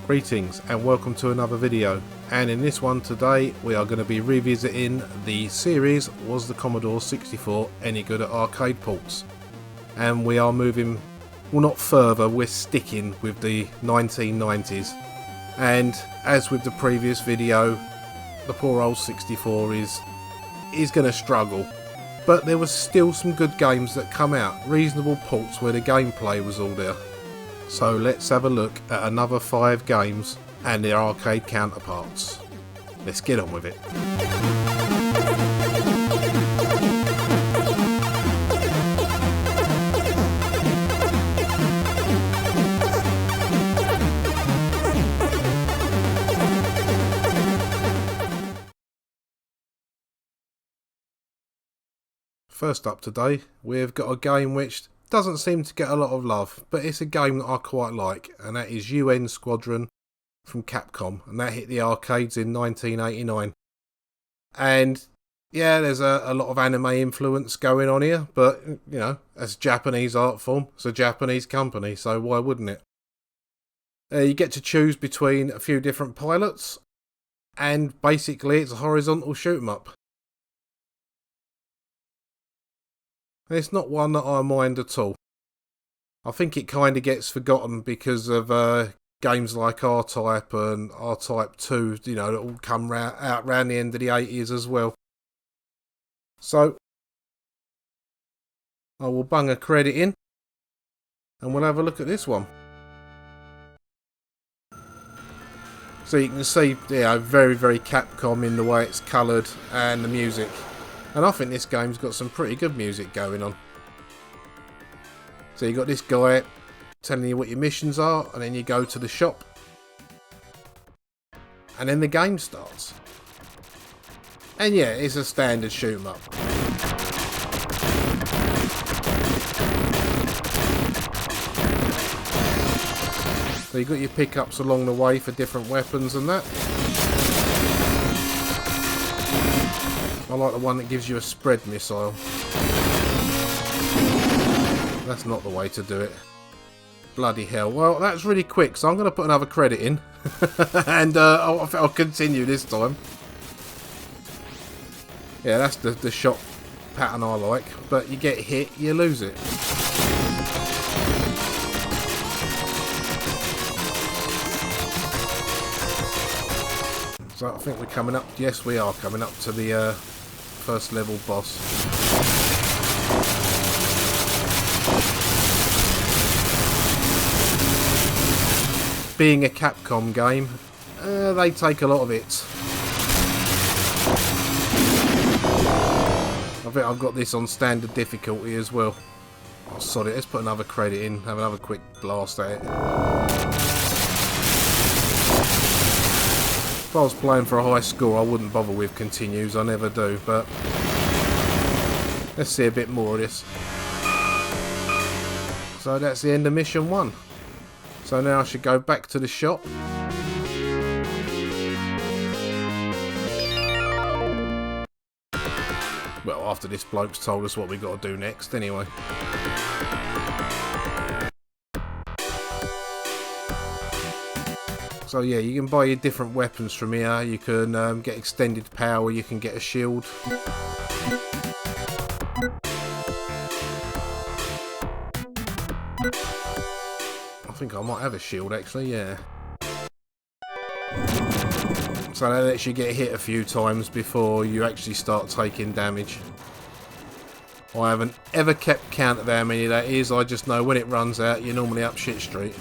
Greetings and welcome to another video, and in this one today we are going to be revisiting the series Was the Commodore 64 Any Good at Arcade Ports? And we are moving, well, not further, we're sticking with the 1990s. And as with the previous video, the poor old 64 is going to struggle. But there was still some good games that come out, reasonable ports where the gameplay was all there. So let's have a look at another 5 games and their arcade counterparts. Let's get on with it. First up today, we've got a game which doesn't seem to get a lot of love, but it's a game that I quite like, and that is Squadron from Capcom, and that hit the arcades in 1989. And yeah, there's a lot of anime influence going on here, but you know, as a Japanese art form, it's a Japanese company, so why wouldn't it? You get to choose between a few different pilots, and basically it's a horizontal shoot 'em up. It's not one that I mind at all. I think it kind of gets forgotten because of games like R-Type and R-Type 2, you know, that all come out around the end of the 80s as well. So, I will bung a credit in, and we'll have a look at this one. So you can see, yeah, very, very Capcom in the way it's coloured and the music. And I think this game's got some pretty good music going on. So you got this guy telling you what your missions are, and then you go to the shop. And then the game starts. And yeah, it's a standard shoot 'em up. So you got your pickups along the way for different weapons and that. I like the one that gives you a spread missile. That's not the way to do it. Bloody hell. Well, that's really quick, so I'm going to put another credit in. And I'll continue this time. Yeah, that's the shot pattern I like. But you get hit, you lose it. So I think we're coming up. Yes, we are coming up to the first level boss. Being a Capcom game, they take a lot of hits. I think I've got this on standard difficulty as well. Oh, sod it, let's put another credit in, have another quick blast at it. If I was playing for a high score, I wouldn't bother with continues, I never do, but let's see a bit more of this. So that's the end of mission 1. So now I should go back to the shop. Well, after this bloke's told us what we got to do next, anyway. So yeah, you can buy your different weapons from here. You can get extended power, you can get a shield. I think I might have a shield actually, yeah. So that lets you get hit a few times before you actually start taking damage. I haven't ever kept count of how many that is, I just know when it runs out you're normally up shit street.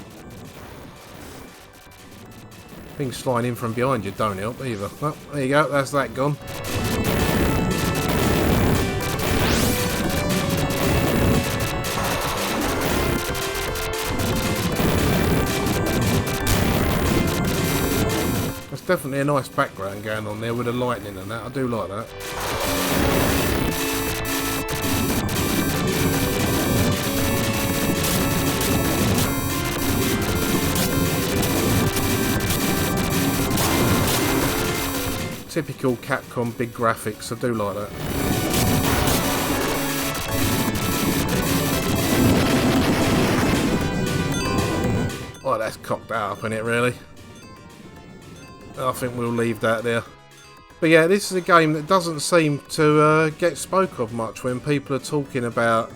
Things flying in from behind you don't help either. Well, there you go, that's that gone. There's definitely a nice background going on there with the lightning and that, I do like that. Typical Capcom big graphics, I do like that. Oh, that's cocked that up, isn't it, really? I think we'll leave that there. But yeah, this is a game that doesn't seem to get spoke of much when people are talking about,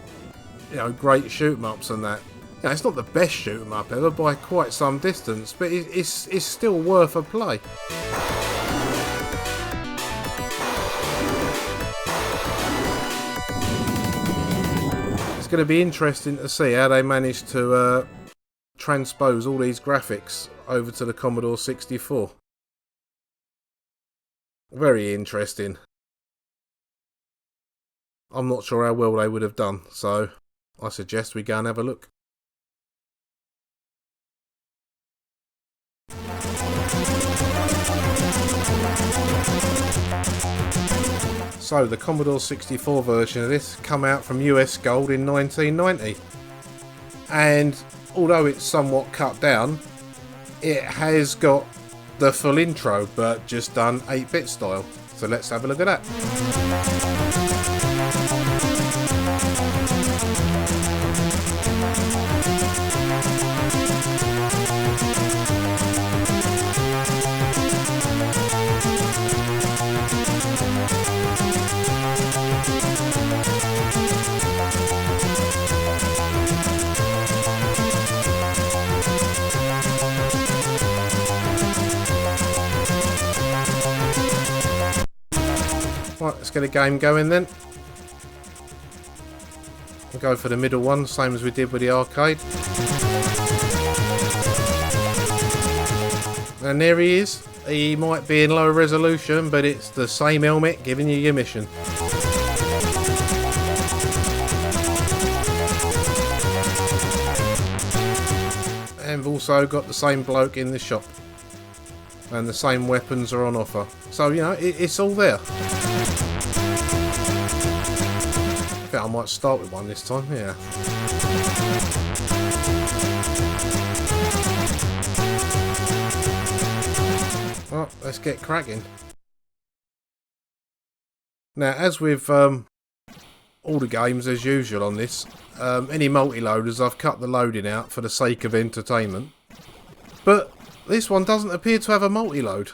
you know, great shoot 'em ups and that. You know, it's not the best shoot 'em up ever by quite some distance, but it's still worth a play. It's going to be interesting to see how they manage to transpose all these graphics over to the Commodore 64. Very interesting. I'm not sure how well they would have done, so I suggest we go and have a look. So the Commodore 64 version of this come out from US Gold in 1990, and although it's somewhat cut down, it has got the full intro but just done 8-bit style. So let's have a look at that. Right, let's get a game going then. We'll go for the middle one, same as we did with the arcade. And there he is. He might be in lower resolution, but it's the same helmet giving you your mission. And we've also got the same bloke in the shop. And the same weapons are on offer. So, you know, it's all there. I think I might start with one this time, yeah. Right, let's get cracking. Now, as with all the games as usual on this, any multi-loaders, I've cut the loading out for the sake of entertainment. But this one doesn't appear to have a multi-load,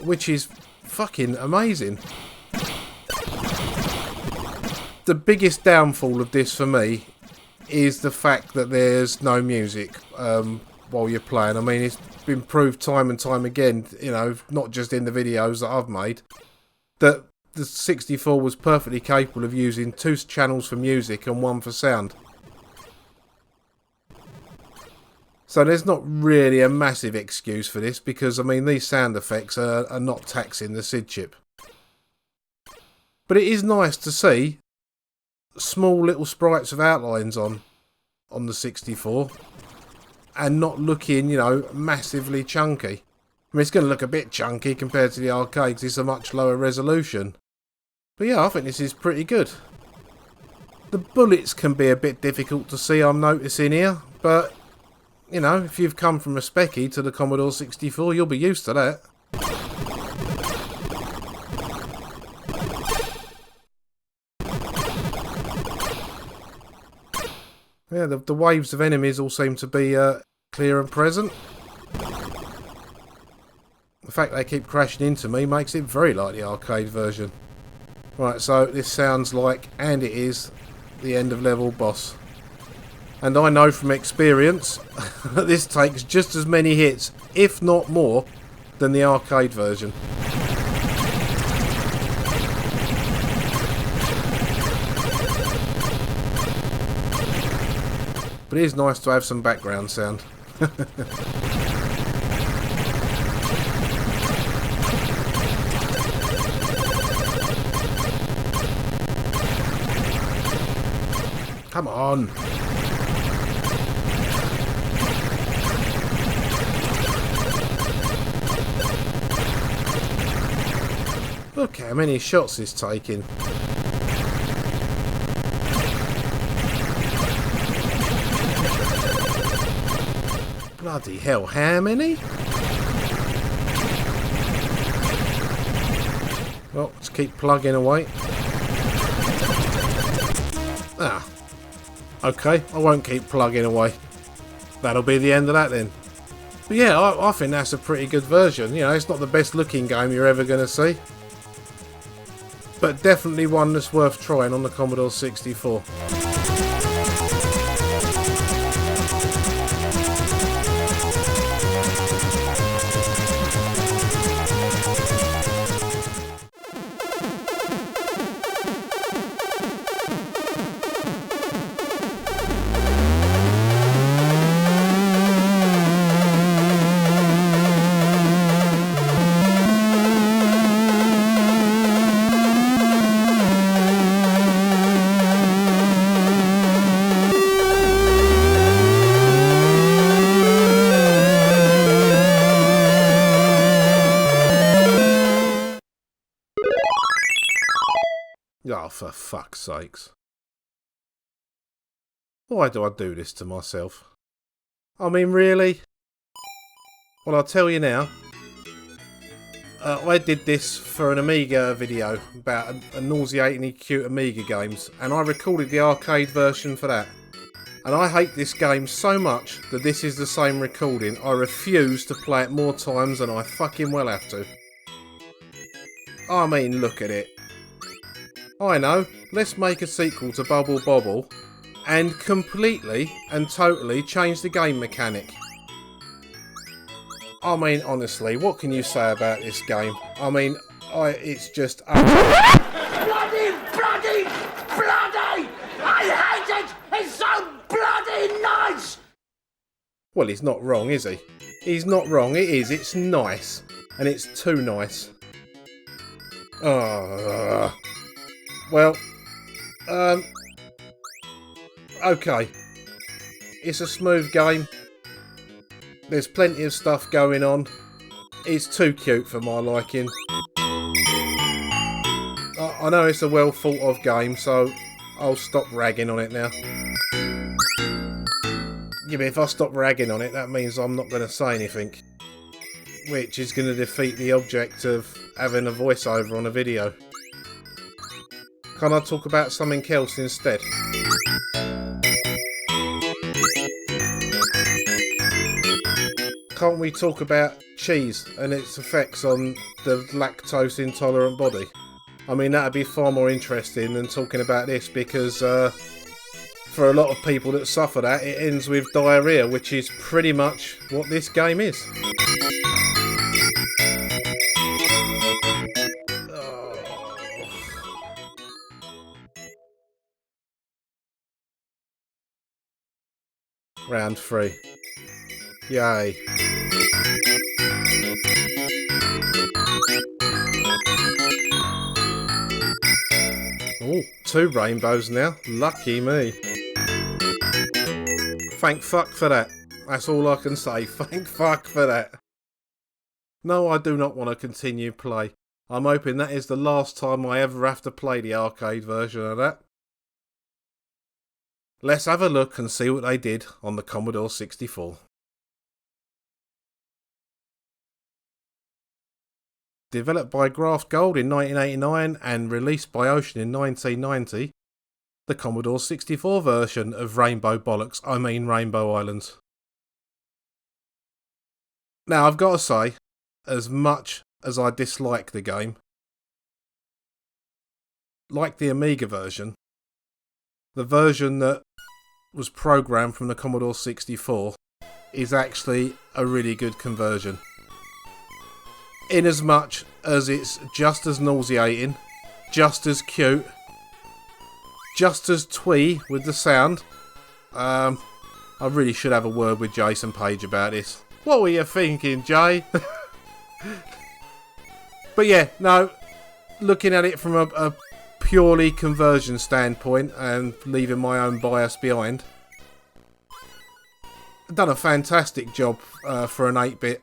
which is fucking amazing. The biggest downfall of this for me is the fact that there's no music while you're playing. I mean, it's been proved time and time again, you know, not just in the videos that I've made, that the 64 was perfectly capable of using 2 channels for music and 1 for sound. So there's not really a massive excuse for this, because I mean these sound effects are not taxing the SID chip. But it is nice to see small little sprites with outlines on the 64 and not looking, you know, massively chunky. I mean, it's going to look a bit chunky compared to the arcade because it's a much lower resolution. But yeah, I think this is pretty good. The bullets can be a bit difficult to see, I'm noticing here, but you know, if you've come from a Specky to the Commodore 64, you'll be used to that. Yeah, the waves of enemies all seem to be clear and present. The fact they keep crashing into me makes it very like the arcade version. Right, so this sounds like, and it is, the end of level boss. And I know from experience that this takes just as many hits, if not more, than the arcade version. But it is nice to have some background sound. Come on. Look how many shots he's taking. Bloody hell, how many? Well, let's keep plugging away. Ah. Okay, I won't keep plugging away. That'll be the end of that then. But yeah, I think that's a pretty good version. You know, it's not the best looking game you're ever going to see, but definitely one that's worth trying on the Commodore 64. Oh, for fuck's sakes. Why do I do this to myself? I mean, really? Well, I'll tell you now. I did this for an Amiga video about a nauseatingly cute Amiga games, and I recorded the arcade version for that. And I hate this game so much that this is the same recording. I refuse to play it more times than I fucking well have to. I mean, look at it. I know, let's make a sequel to Bubble Bobble and completely and totally change the game mechanic. I mean, honestly, what can you say about this game? I mean, it's just... bloody! I hate it! It's so bloody nice! Well, he's not wrong, is he? He's not wrong, it is. It's nice. And it's too nice. Well, okay. It's a smooth game. There's plenty of stuff going on. It's too cute for my liking. I know it's a well thought of game, so I'll stop ragging on it now. Yeah, but if I stop ragging on it, that means I'm not going to say anything, which is going to defeat the object of having a voiceover on a video. Can I talk about something else instead? Can't we talk about cheese and its effects on the lactose intolerant body? I mean, that'd be far more interesting than talking about this, because for a lot of people that suffer that, it ends with diarrhea, which is pretty much what this game is. Round 3. Yay. Oh, 2 rainbows now. Lucky me. Thank fuck for that. That's all I can say. Thank fuck for that. No, I do not want to continue play. I'm hoping that is the last time I ever have to play the arcade version of that. Let's have a look and see what they did on the Commodore 64. Developed by Graft Gold in 1989 and released by Ocean in 1990, the Commodore 64 version of Rainbow Islands. Now, I've got to say, as much as I dislike the game, like the Amiga version, the version that was programmed from the Commodore 64 is actually a really good conversion. In as much as it's just as nauseating, just as cute, just as twee with the sound. I really should have a word with Jason Page about this. What were you thinking, Jay? But yeah, no, looking at it from a purely conversion standpoint and leaving my own bias behind, done a fantastic job for an 8-bit.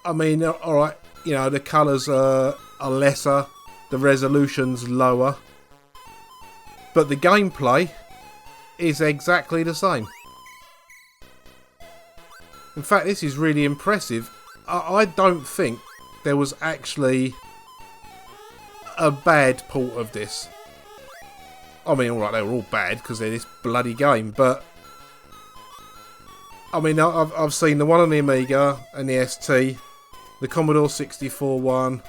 I mean, alright, you know, the colours are lesser, the resolution's lower, but the gameplay is exactly the same. In fact, this is really impressive. I don't think there was actually a bad port of this. I mean, alright, they were all bad because they're this bloody game, but I mean, I've seen the one on the Amiga and the ST, the Commodore 64 one,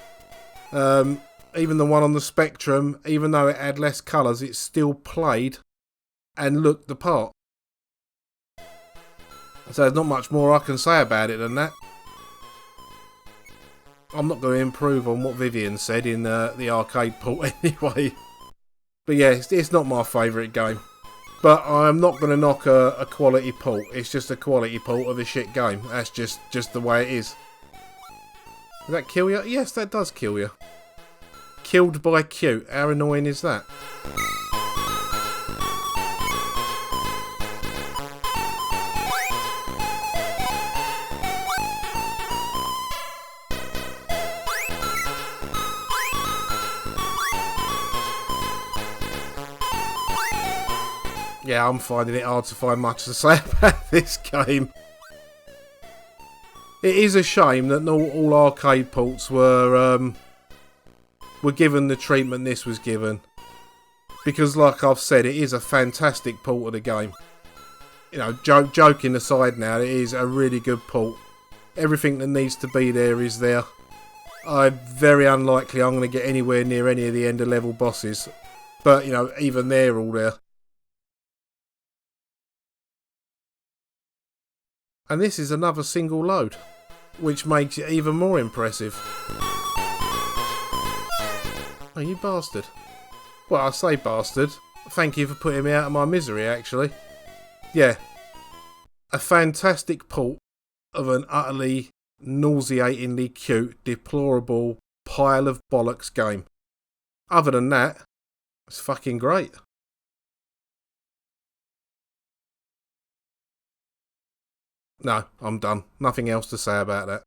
even the one on the Spectrum. Even though it had less colours, it still played and looked the part. So there's not much more I can say about it than that. I'm not going to improve on what Vivian said in the arcade port anyway. But yeah, it's not my favourite game. But I'm not going to knock a quality port. It's just a quality port of a shit game. That's just the way it is. Does that kill you? Yes, that does kill you. Killed by cute. How annoying is that? Yeah, I'm finding it hard to find much to say about this game. It is a shame that not all arcade ports were given the treatment this was given. Because like I've said, it is a fantastic port of the game. You know, joking aside now, it is a really good port. Everything that needs to be there is there. I'm very unlikely I'm going to get anywhere near any of the end of level bosses. But, you know, even they're all there. And this is another single load, which makes it even more impressive. Oh, you bastard. Well, I say bastard. Thank you for putting me out of my misery, actually. Yeah. A fantastic port of an utterly nauseatingly cute, deplorable pile of bollocks game. Other than that, it's fucking great. No, I'm done. Nothing else to say about that.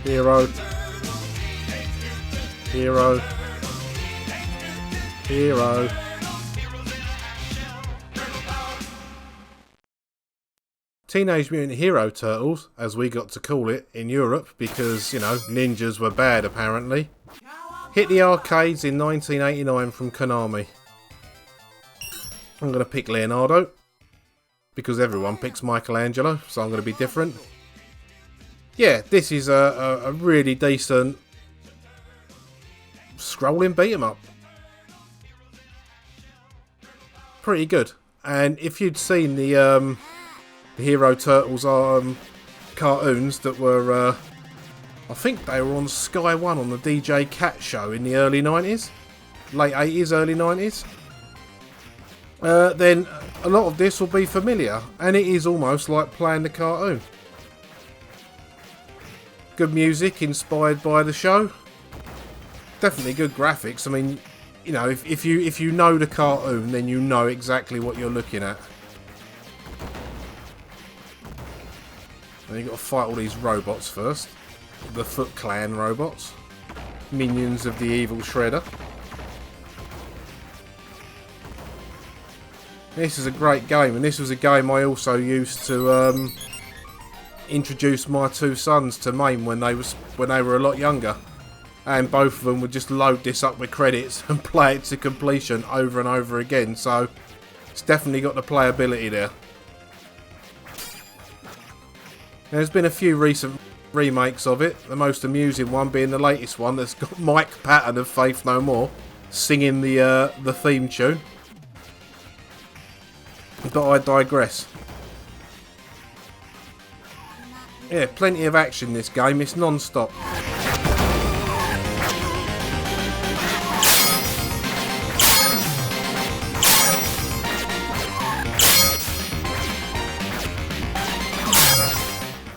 Hero. Hero. Hero. Teenage Mutant Hero Turtles, as we got to call it in Europe, because, you know, ninjas were bad apparently, hit the arcades in 1989 from Konami. I'm going to pick Leonardo, because everyone picks Michelangelo, so I'm going to be different. Yeah, this is a really decent scrolling beat 'em up. Pretty good. And if you'd seen the Hero Turtles cartoons that were, I think they were on Sky 1 on the DJ Cat show in the early 90s, late 80s, early 90s, then a lot of this will be familiar, and it is almost like playing the cartoon. Good music inspired by the show. Definitely good graphics. I mean, you know, if you know the cartoon, then you know exactly what you're looking at. And you've got to fight all these robots first. The Foot Clan robots. Minions of the evil Shredder. This is a great game, and this was a game I also used to introduce my two sons to Mame when they were a lot younger, and both of them would just load this up with credits and play it to completion over and over again. So it's definitely got the playability there. There's been a few recent remakes of it, the most amusing one being the latest one that's got Mike Patton of Faith No More singing the theme tune. But I digress. Yeah, plenty of action in this game, it's non-stop.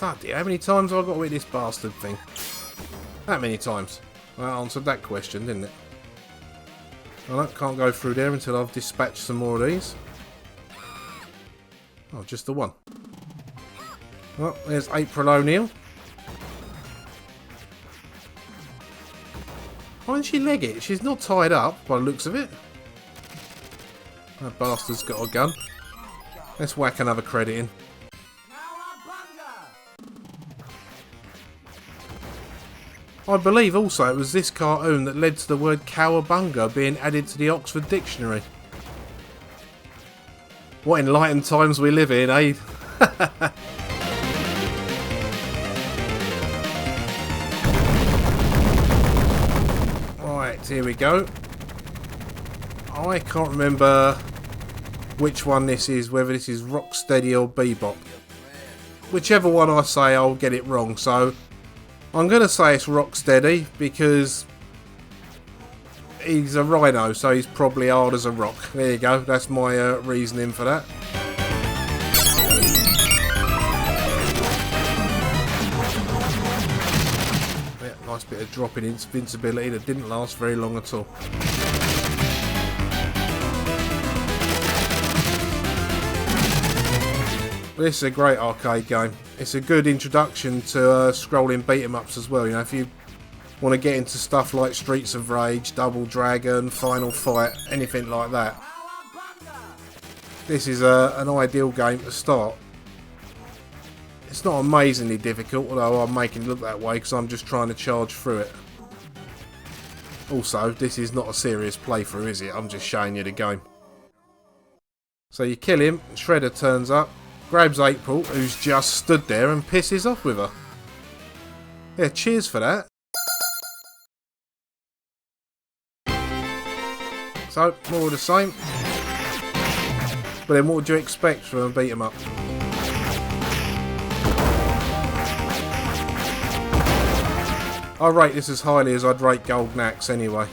Bloody, how many times have I got to hit this bastard thing? That many times. Well, that answered that question, didn't it? I can't go through there until I've dispatched some more of these. Oh, just the one. Well, there's April O'Neil. Why didn't she leg it? She's not tied up by the looks of it. That bastard's got a gun. Let's whack another credit in. I believe also it was this cartoon that led to the word cowabunga being added to the Oxford Dictionary. What enlightened times we live in, eh? Right, here we go. I can't remember which one this is, whether this is Rocksteady or Bebop. Whichever one I say, I'll get it wrong, so I'm going to say it's Rocksteady because he's a rhino, so he's probably hard as a rock. There you go, that's my reasoning for that. Yeah, nice bit of dropping invincibility that didn't last very long at all. This is a great arcade game. It's a good introduction to scrolling beat-em-ups as well. You know, if you want to get into stuff like Streets of Rage, Double Dragon, Final Fight, anything like that, this is an ideal game to start. It's not amazingly difficult, although I'm making it look that way because I'm just trying to charge through it. Also, this is not a serious playthrough, is it? I'm just showing you the game. So you kill him, Shredder turns up, grabs April, who's just stood there, and pisses off with her. Yeah, cheers for that. So, more of the same. But then what would you expect from a beat 'em up? I rate this as highly as I'd rate Golden Axe anyway.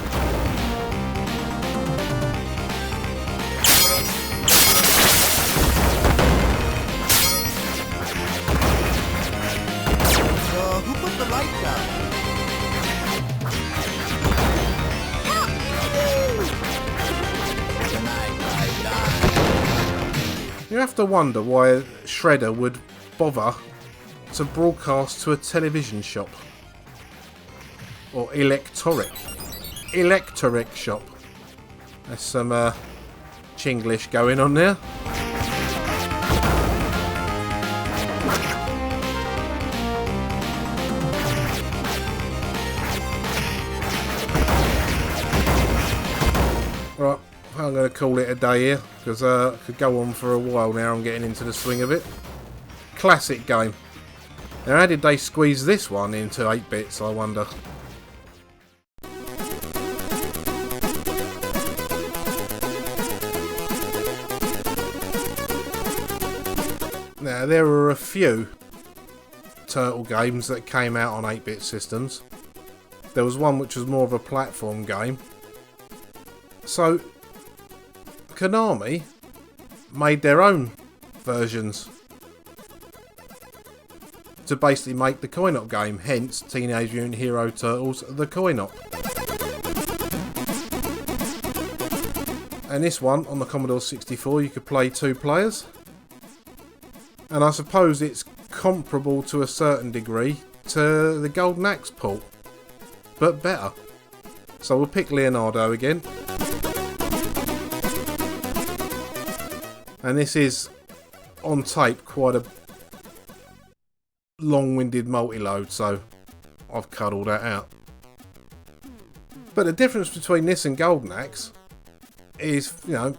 You have to wonder why Shredder would bother to broadcast to a television shop. Or electoric shop. There's some Chinglish going on there. Right, I'm going to call it a day here because I could go on for a while now. I'm getting into the swing of it. Classic game. Now, how did they squeeze this one into 8 bits, I wonder? Now, there were a few Turtle games that came out on 8-bit systems. There was one which was more of a platform game. So, KONAMI made their own versions to basically make the coin-op game, hence Teenage Mutant Hero Turtles The Coin-op. And this one, on the Commodore 64, you could play 2 players. And I suppose it's comparable to a certain degree to the Golden Axe port, but better. So we'll pick Leonardo again. And this is, on tape, quite a long-winded multi-load, so I've cut all that out. But the difference between this and Golden Axe is, you know,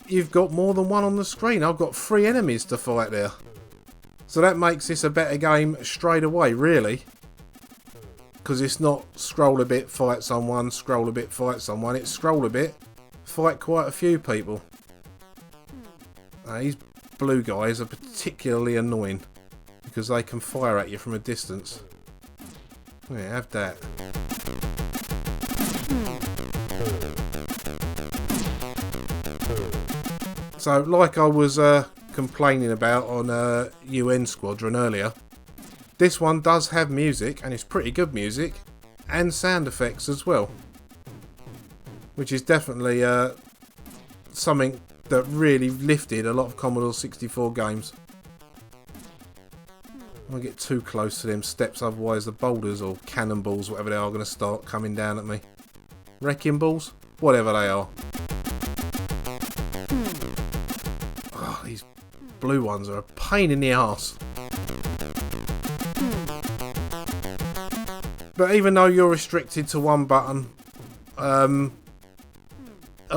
you've got more than one on the screen. I've got 3 enemies to fight there. So that makes this a better game straight away, really. Because it's not scroll a bit, fight someone, scroll a bit, fight someone. It's scroll a bit, fight quite a few people. These blue guys are particularly annoying because they can fire at you from a distance. Yeah, have that. So, like I was complaining about on UN Squadron earlier. This one does have music, and it's pretty good music, and sound effects as well, which is definitely something that really lifted a lot of Commodore 64 games. I don't get too close to them steps, otherwise the boulders or cannonballs, whatever they are, going to start coming down at me. Wrecking balls? Whatever they are. Oh, these blue ones are a pain in the arse. But even though you're restricted to one button, a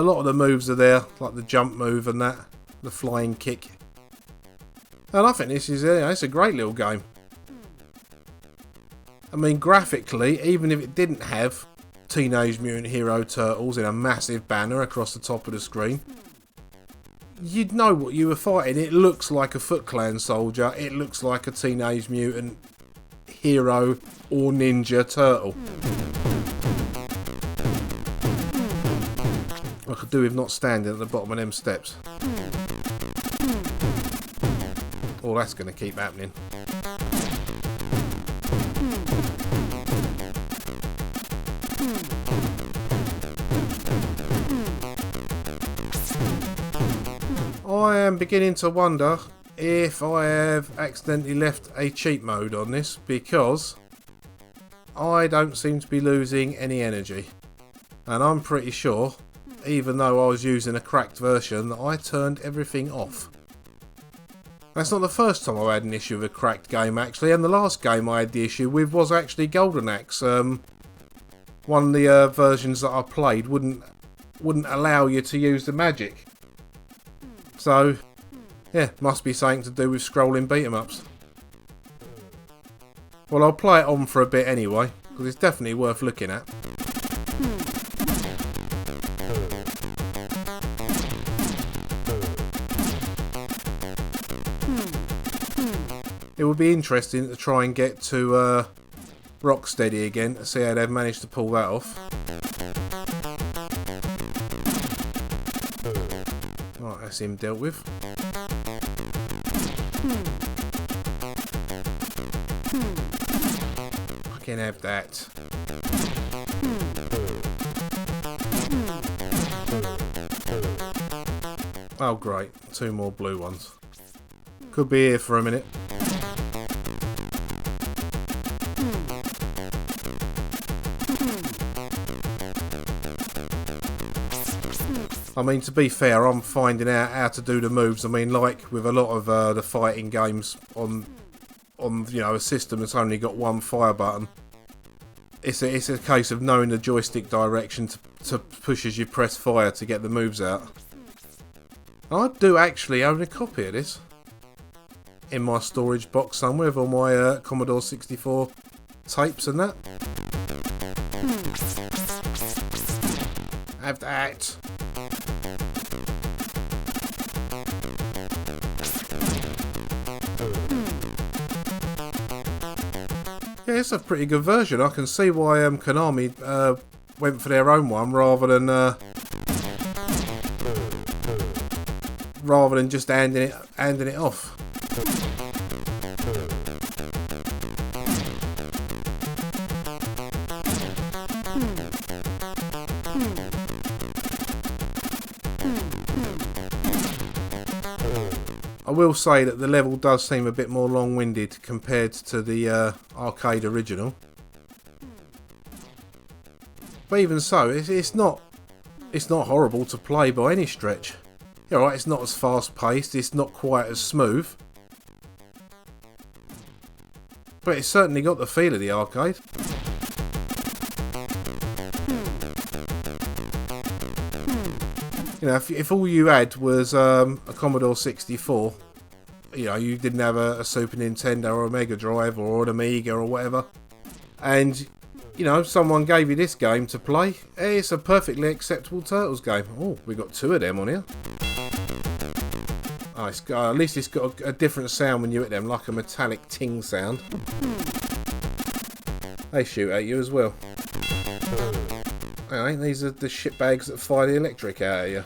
lot of the moves are there, like the jump move and that, the flying kick. And I think this is it's a great little game. I mean, graphically, even if it didn't have Teenage Mutant Hero Turtles in a massive banner across the top of the screen, you'd know what you were fighting. It looks like a Foot Clan soldier. It looks like a Teenage Mutant Hero or Ninja Turtle. I could do with not standing at the bottom of them steps. Oh, that's going to keep happening. I am beginning to wonder if I have accidentally left a cheat mode on this, because I don't seem to be losing any energy. And I'm pretty sure, even though I was using a cracked version, that I turned everything off. That's not the first time I had an issue with a cracked game, actually, and the last game I had the issue with was actually Golden Axe. One of the versions that I played wouldn't allow you to use the magic. So, yeah, must be something to do with scrolling beat-em-ups. Well, I'll play it on for a bit anyway, because it's definitely worth looking at. It would be interesting to try and get to Rocksteady again to see how they've managed to pull that off. Right, that's him dealt with. I can have that. Oh great, 2 more blue ones. Could be here for a minute. I mean, to be fair, I'm finding out how to do the moves. I mean, like with a lot of the fighting games on a system that's only got one fire button, it's a case of knowing the joystick direction to push as you press fire to get the moves out. I do actually own a copy of this in my storage box somewhere with all my Commodore 64 tapes and that. Have that. Yeah, it's a pretty good version. I can see why KONAMI went for their own one rather than just handing it off. I will say that the level does seem a bit more long-winded compared to the arcade original. But even so, it's not horrible to play by any stretch. Yeah, right, it's not as fast-paced, it's not quite as smooth, but it's certainly got the feel of the arcade. You know, if all you had was a Commodore 64, you know, you didn't have a Super Nintendo or a Mega Drive or an Amiga or whatever, and, you know, someone gave you this game to play, it's a perfectly acceptable Turtles game. Oh, we got 2 of them on here. Oh, at least it's got a different sound when you hit them, like a metallic ting sound. They shoot at you as well. Alright, these are the shitbags that fire the electric out of you.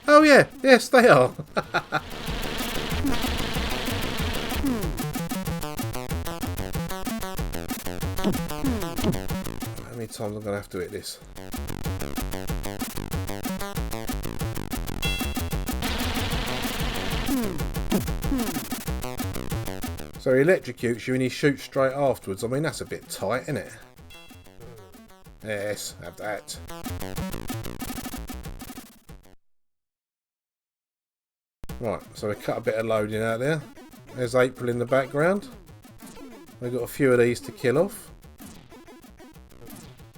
Oh yeah, yes they are. times I'm going to have to hit this. So he electrocutes you and he shoots straight afterwards. I mean, that's a bit tight, isn't it? Yes, have that. Right, so we cut a bit of loading out there. There's April in the background. We've got a few of these to kill off.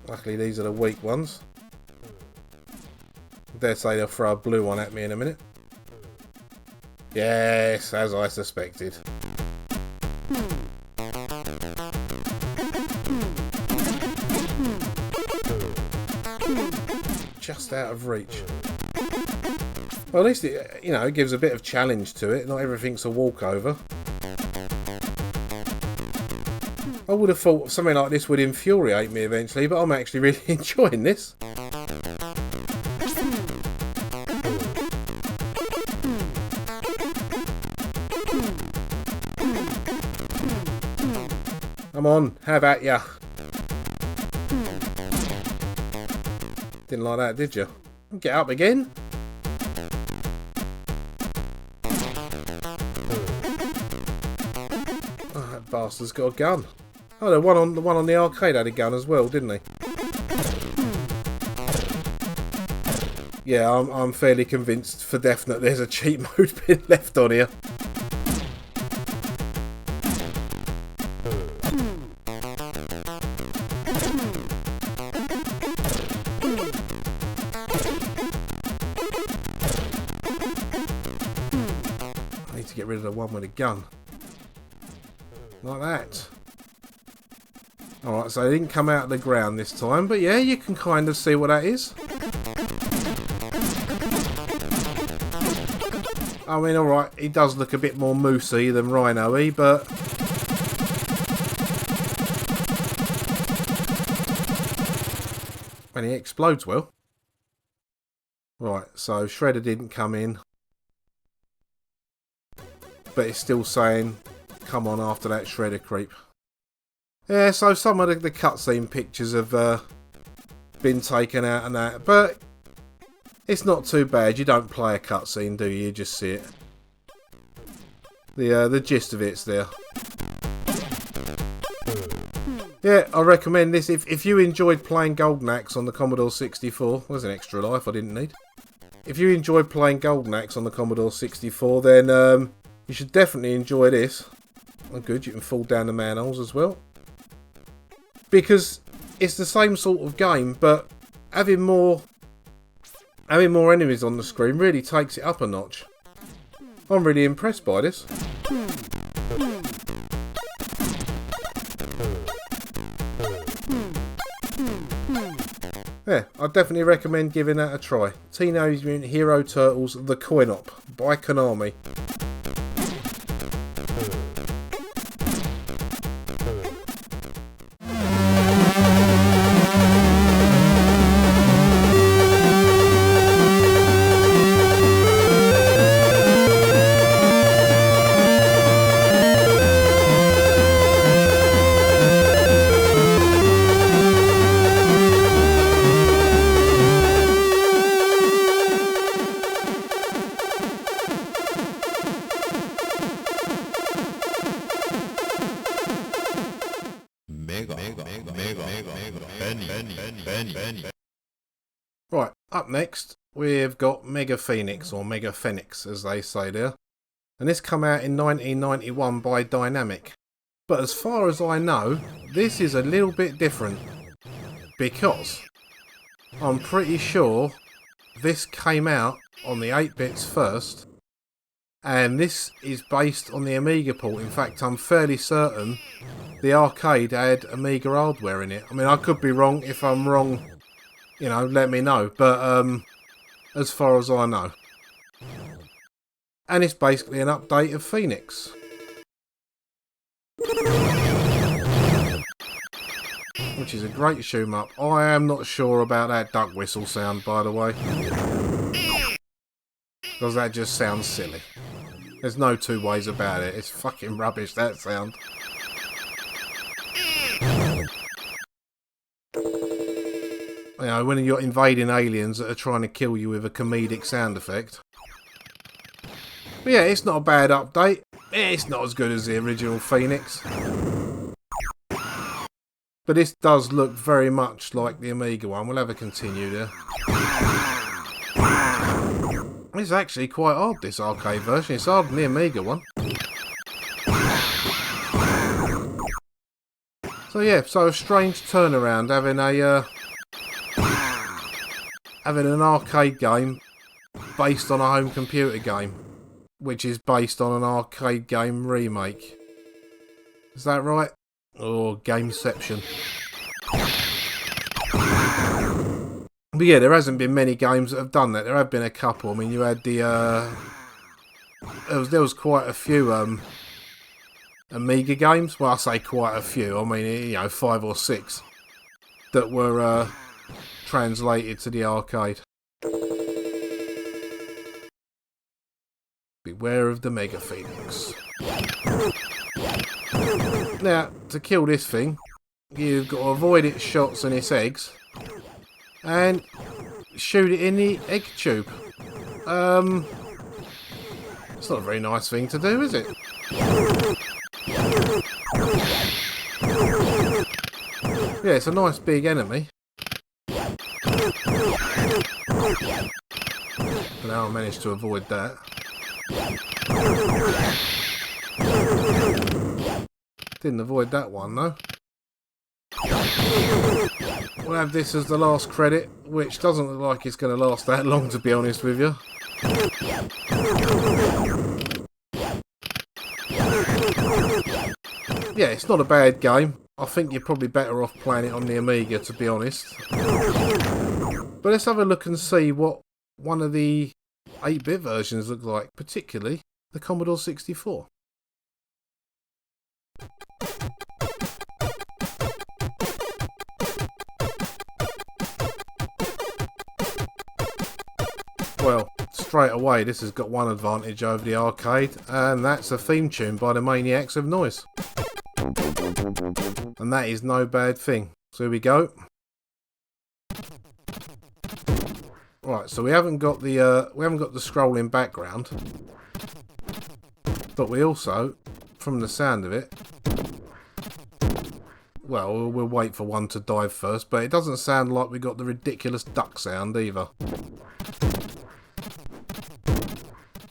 Luckily these are the weak ones. I dare say they'll throw a blue one at me in a minute. Yes, as I suspected. Just out of reach. Well, at least it, you know, it gives a bit of challenge to it. Not everything's a walkover. I would have thought something like this would infuriate me eventually, but I'm actually really enjoying this. Come on, have at ya. Didn't like that, did you? Get up again. Oh, that bastard's got a gun. Oh, the one on the arcade had a gun as well, didn't he? Yeah, I'm fairly convinced for definite there's a cheat mode pin left on here. I need to get rid of the one with a gun. Like that. Alright, so it didn't come out of the ground this time, but yeah, you can kind of see what that is. I mean, alright, he does look a bit more moosey than Rhino-y, but... and he explodes well. Right, so Shredder didn't come in. But it's still saying, come on after that Shredder creep. Yeah, so some of the cutscene pictures have been taken out and that, but it's not too bad. You don't play a cutscene, do you? You just see it. The gist of it's there. Yeah, I recommend this. If you enjoyed playing Golden Axe on the Commodore 64, there's an extra life I didn't need. If you enjoyed playing Golden Axe on the Commodore 64, then you should definitely enjoy this. Oh, good, you can fall down the manholes as well. Because it's the same sort of game, but having more enemies on the screen really takes it up a notch. I'm really impressed by this. Yeah, I definitely recommend giving that a try. Teenage Mutant Hero Turtles The Coin-Op by KONAMI. Right, up next we've got Mega Phoenix, or Mega Phoenix as they say there. And this come out in 1991 by DINAMIC. But as far as I know, this is a little bit different. Because I'm pretty sure this came out on the 8-bits first. And this is based on the Amiga port. In fact, I'm fairly certain the arcade had Amiga hardware in it. I mean, I could be wrong. If I'm wrong, you know, let me know. But as far as I know. And it's basically an update of Phoenix. Which is a great shoot-em-up. I am not sure about that duck whistle sound, by the way. Because that just sounds silly. There's no two ways about it. It's fucking rubbish, that sound. You know, when you're invading aliens that are trying to kill you with a comedic sound effect. But yeah, it's not a bad update. It's not as good as the original Phoenix. But this does look very much like the Amiga one. We'll have a continue there. It's actually quite odd, this arcade version. It's harder than the Amiga one. So yeah, so a strange turnaround having an arcade game based on a home computer game, which is based on an arcade game remake. Is that right? Or Gameception. But yeah, there hasn't been many games that have done that. There have been a couple. I mean, you had the there was quite a few Amiga games. Well, I say quite a few. I mean, you know, 5 or 6 that were translated to the arcade. Beware of the Mega Phoenix. Now, to kill this thing, you've got to avoid its shots and its eggs, and shoot it in the egg tube. It's not a very nice thing to do, is it? Yeah, it's a nice big enemy. But now I managed to avoid that. Didn't avoid that one though. We'll have this as the last credit, which doesn't look like it's going to last that long, to be honest with you. Yeah, it's not a bad game. I think you're probably better off playing it on the Amiga, to be honest. But let's have a look and see what one of the 8-bit versions look like, particularly the Commodore 64. Well, straight away this has got one advantage over the arcade, and that's a theme tune by the Maniacs of Noise. And that is no bad thing. So here we go. Right, so we haven't got the scrolling background, but we also, from the sound of it, well, we'll wait for one to dive first, but it doesn't sound like we got the ridiculous duck sound either.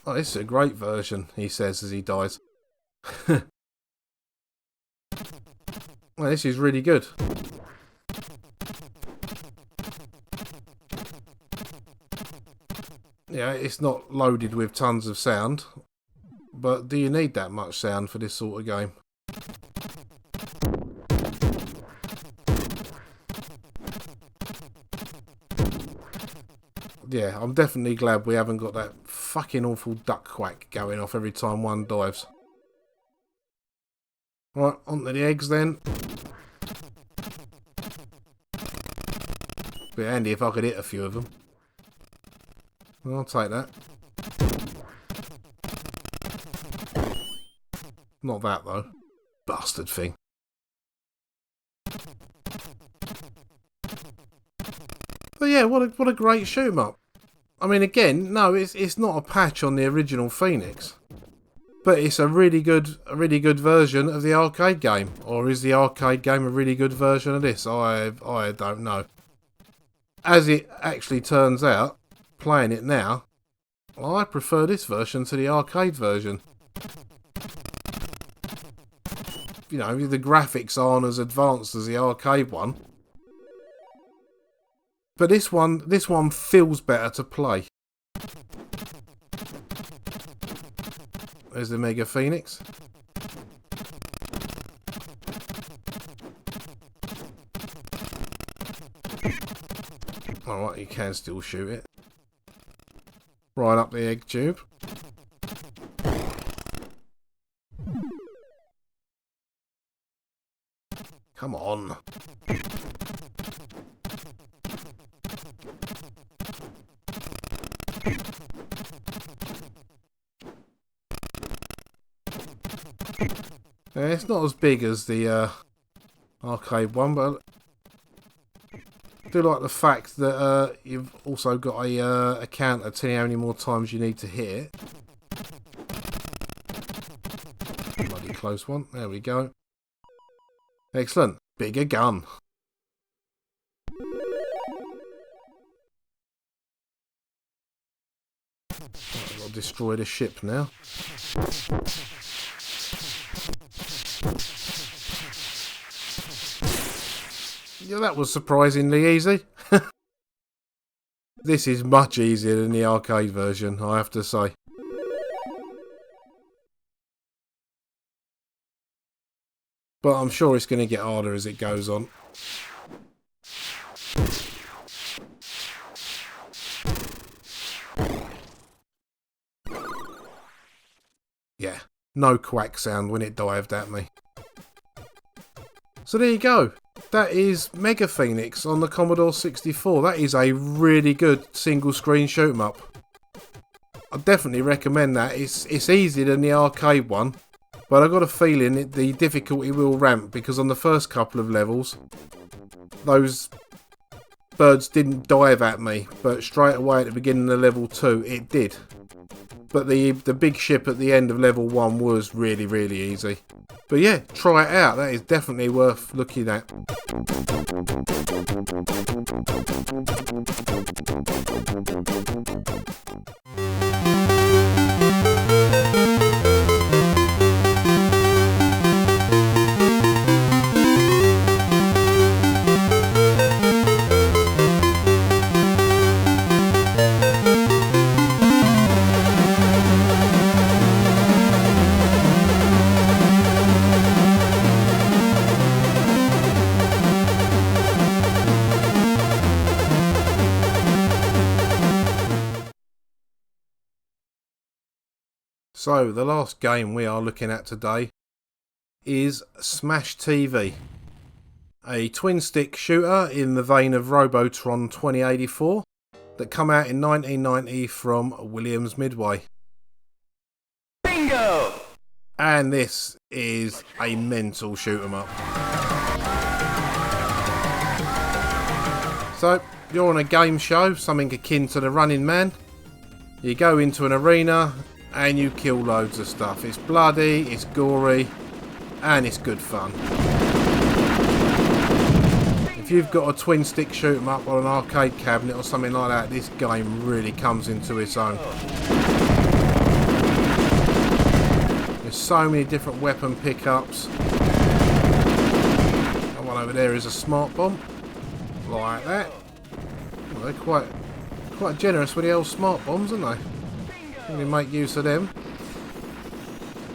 Oh, this is a great version, he says as he dies. Well, this is really good. Yeah, it's not loaded with tons of sound, but do you need that much sound for this sort of game? Yeah, I'm definitely glad we haven't got that fucking awful duck quack going off every time one dives. Right, onto the eggs then. Be handy if I could hit a few of them. I'll take that. Not that though. Bastard thing. But yeah, what a great shoot 'em up. I mean, again, no, it's not a patch on the original Phoenix, but it's a really good version of the arcade game. Or is the arcade game a really good version of this? I don't know. As it actually turns out, playing it now, I prefer this version to the arcade version. You know, the graphics aren't as advanced as the arcade one. But this one feels better to play. There's the Mega Phoenix. Alright, you can still shoot it. Right up the egg tube. Come on. It's not as big as the arcade one, but Do like the fact that you've also got a counter to how many more times you need to hit it. Bloody close one. There we go. Excellent. Bigger gun. I've got to destroy the ship now. Yeah, that was surprisingly easy. This is much easier than the arcade version, I have to say. But I'm sure it's going to get harder as it goes on. Yeah, no quack sound when it dived at me. So there you go. That is Mega Phoenix on the Commodore 64. That is a really good single screen shoot 'em up. I definitely recommend that. It's easier than the arcade one, but I've got a feeling the difficulty will ramp because on the first couple of levels, those birds didn't dive at me, but straight away at the beginning of level 2 it did. But the big ship at the end of level 1 was really, really easy. But yeah, try it out. That is definitely worth looking at. So, the last game we are looking at today is Smash TV, a twin-stick shooter in the vein of Robotron 2084 that come out in 1990 from Williams Midway. Bingo! And this is a mental shoot 'em up. So, you're on a game show, something akin to the Running Man. You go into an arena and you kill loads of stuff. It's bloody, it's gory, and it's good fun. If you've got a twin stick shoot 'em up on an arcade cabinet or something like that, this game really comes into its own. There's so many different weapon pickups. That one over there is a smart bomb, like that. Well, they're quite generous with the old smart bombs, aren't they? Really make use of them.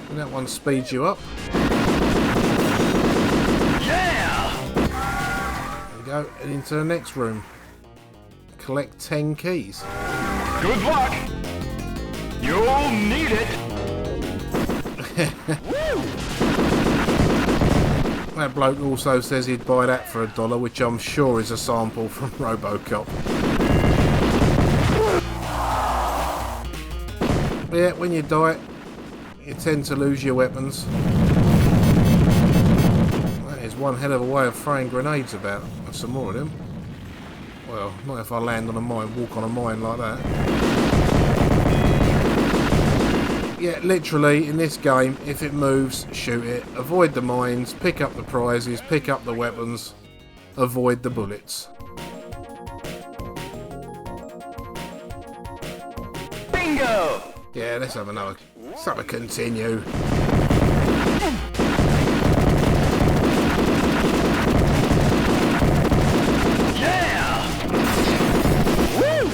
And that one speeds you up. Yeah! There we go, and into the next room. Collect 10 keys. Good luck! You'll need it! That bloke also says he'd buy that for $1, which I'm sure is a sample from RoboCop. Yeah, when you die, you tend to lose your weapons. That is one hell of a way of throwing grenades about. There's some more of them. Well, not if I land on a mine, walk on a mine like that. Yeah, literally, in this game, if it moves, shoot it. Avoid the mines, pick up the prizes, pick up the weapons, avoid the bullets. Bingo! Yeah, let's have another. Let's have a continue. Yeah! Woo!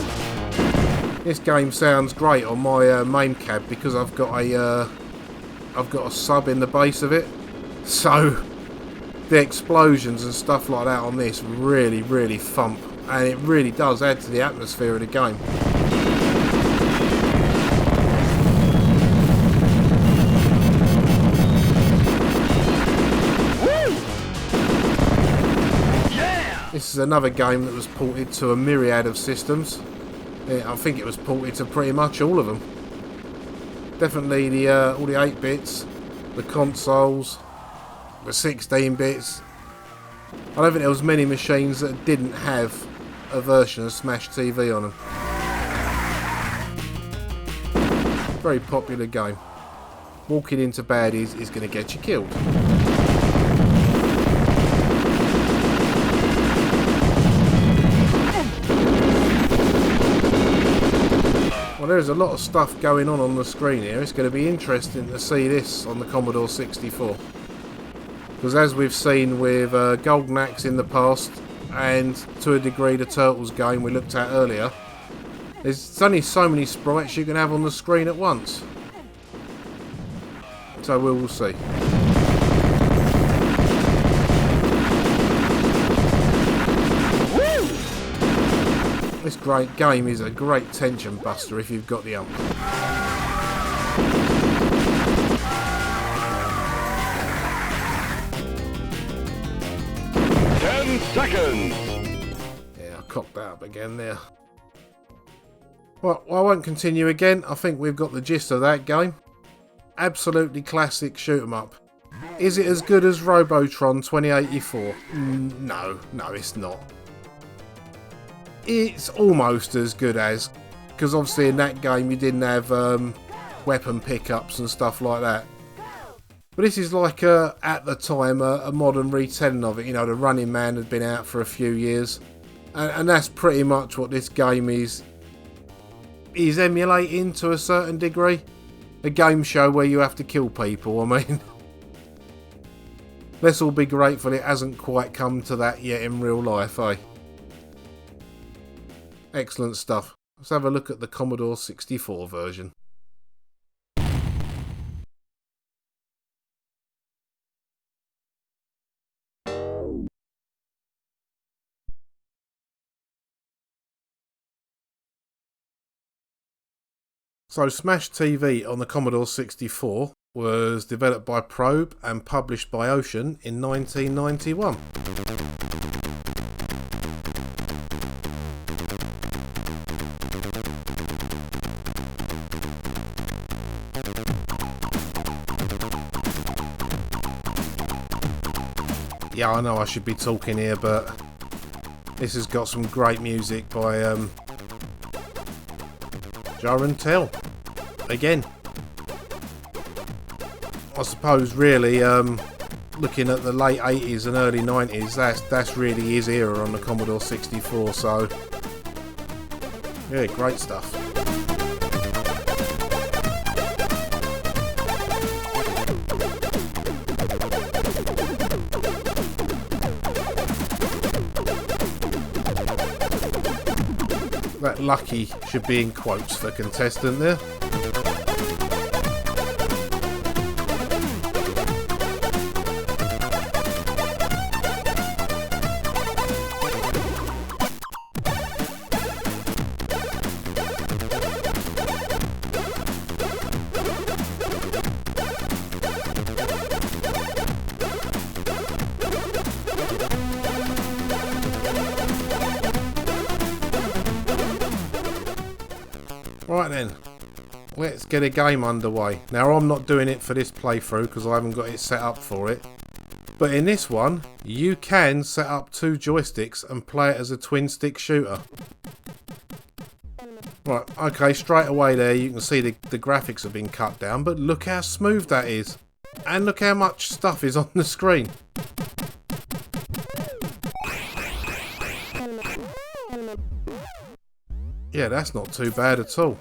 This game sounds great on my Mame cab because I've got a sub in the base of it, so the explosions and stuff like that on this really, really thump, and it really does add to the atmosphere of the game. This is another game that was ported to a myriad of systems. I think it was ported to pretty much all of them. Definitely all the 8 bits, the consoles, the 16 bits. I don't think there was many machines that didn't have a version of Smash TV on them. Very popular game. Walking into baddies is going to get you killed. Well, there's a lot of stuff going on the screen here. It's going to be interesting to see this on the Commodore 64. Because as we've seen with Golden Axe in the past, and to a degree the Turtles game we looked at earlier, there's only so many sprites you can have on the screen at once. So we will see. This great game is a great tension buster if you've got the ump. 10 seconds. Yeah, I cocked that up again there. Well, I won't continue again. I think we've got the gist of that game. Absolutely classic shoot 'em up. Is it as good as Robotron 2084? No, it's not. It's almost as good as, because obviously in that game you didn't have weapon pickups and stuff like that. But this is like at the time a modern retelling of it. You know, the Running Man had been out for a few years, and that's pretty much what this game is emulating to a certain degree. A game show where you have to kill people. I mean, let's all be grateful it hasn't quite come to that yet in real life, eh? Excellent stuff. Let's have a look at the Commodore 64 version. So Smash TV on the Commodore 64 was developed by Probe and published by Ocean in 1991. Yeah, I know I should be talking here, but this has got some great music by Jar and Tell. Again, I suppose really looking at the late 80s and early 90s, that's really his era on the Commodore 64. So yeah, great stuff. That lucky should be in quotes for contestant there. Right then, let's get a game underway. Now I'm not doing it for this playthrough because I haven't got it set up for it. But in this one, you can set up 2 joysticks and play it as a twin stick shooter. Right, okay, straight away there you can see the graphics have been cut down, but look how smooth that is. And look how much stuff is on the screen. Yeah, that's not too bad at all.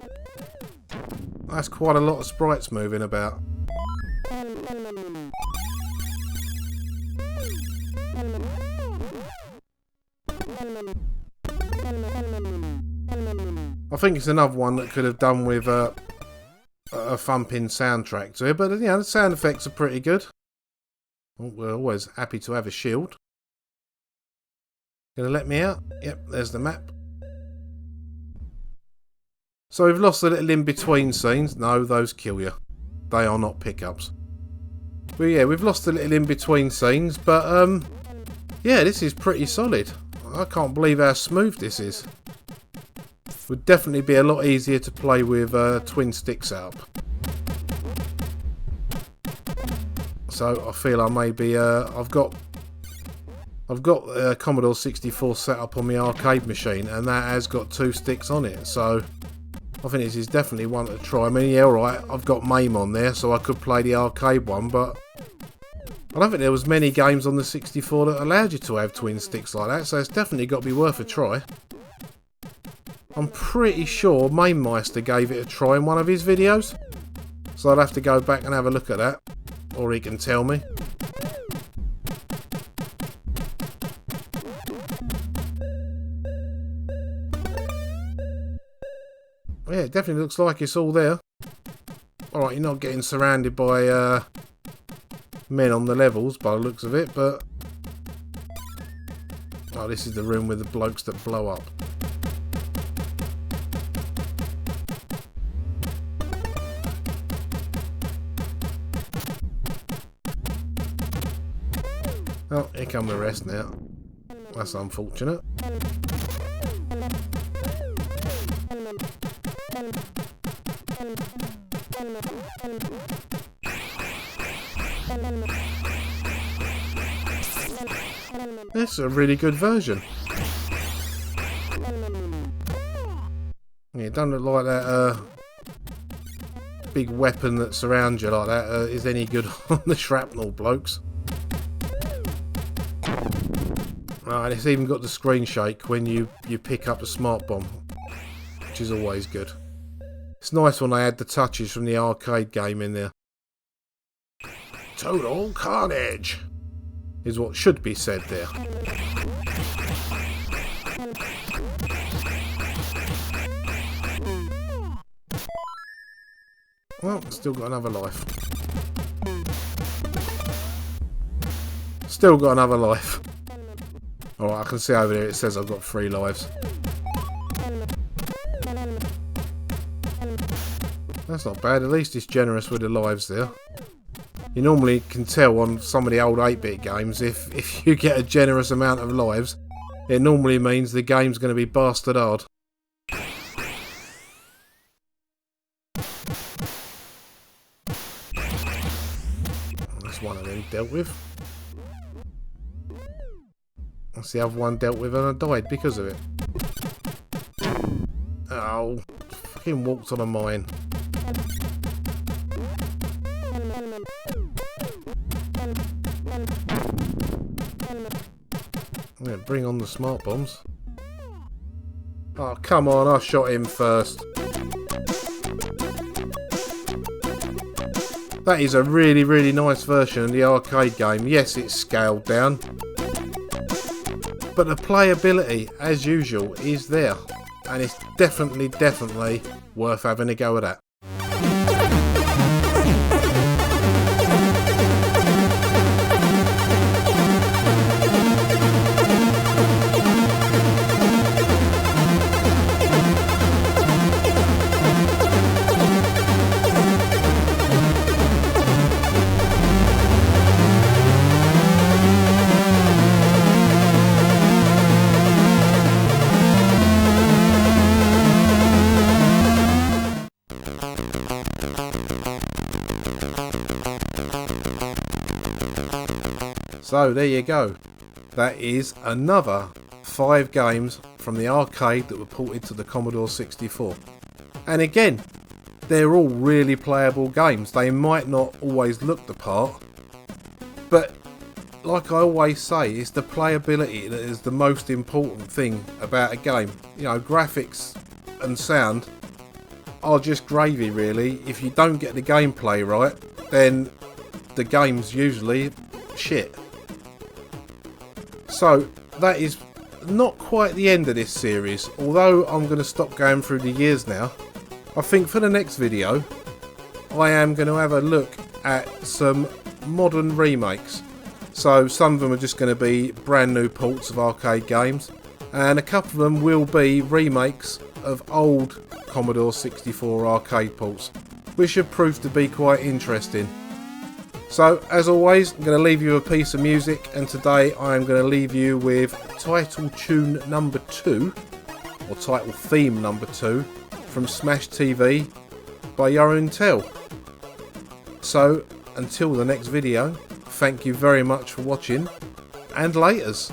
That's quite a lot of sprites moving about. I think it's another one that could have done with a thumping soundtrack to it, but you know, the sound effects are pretty good. We're always happy to have a shield. Gonna let me out? Yep, there's the map. So we've lost a little in-between scenes. No, those kill you. They are not pickups. But yeah, we've lost a little in-between scenes, but yeah, this is pretty solid. I can't believe how smooth this is. Would definitely be a lot easier to play with twin stick setup. So I feel I may be, I've got I've got a Commodore 64 set up on my arcade machine, and that has got 2 sticks on it, so I think this is definitely one to try. I mean, yeah, alright, I've got Mame on there, so I could play the arcade one, but I don't think there was many games on the 64 that allowed you to have twin sticks like that, so it's definitely got to be worth a try. I'm pretty sure Mame Meister gave it a try in one of his videos, so I'd have to go back and have a look at that, or he can tell me. Yeah, it definitely looks like it's all there. Alright, you're not getting surrounded by men on the levels by the looks of it, but oh, this is the room with the blokes that blow up. Oh, here come the rest now. That's unfortunate. This is a really good version. Yeah, it doesn't look like that big weapon that surrounds you like that is any good on the shrapnel blokes. Right, it's even got the screen shake when you pick up a smart bomb, which is always good. It's nice when they add the touches from the arcade game in there. Total carnage is what should be said there. Well, still got another life. Still got another life. Alright, I can see over there it says I've got 3 lives. That's not bad, at least it's generous with the lives there. You normally can tell on some of the old 8-bit games, if you get a generous amount of lives, it normally means the game's going to be bastard hard. That's one of them dealt with. That's the other one dealt with and I died because of it. Oh, fucking walked on a mine. Yeah, bring on the smart bombs. Oh, come on, I shot him first. That is a really, really nice version of the arcade game. Yes, it's scaled down, but the playability, as usual, is there. And it's definitely worth having a go at that. So there you go. That is another 5 games from the arcade that were ported to the Commodore 64. And again, they're all really playable games. They might not always look the part, but like I always say, it's the playability that is the most important thing about a game. You know, graphics and sound are just gravy really. If you don't get the gameplay right, then the game's usually shit. So that is not quite the end of this series, although I'm going to stop going through the years now. I think for the next video I am going to have a look at some modern remakes. So some of them are just going to be brand new ports of arcade games, and a couple of them will be remakes of old Commodore 64 arcade ports, which should prove to be quite interesting. So, as always, I'm going to leave you a piece of music, and today I am going to leave you with title tune number 2, or title theme number 2, from Smash TV by Yo and Tell. So, until the next video, thank you very much for watching, and laters.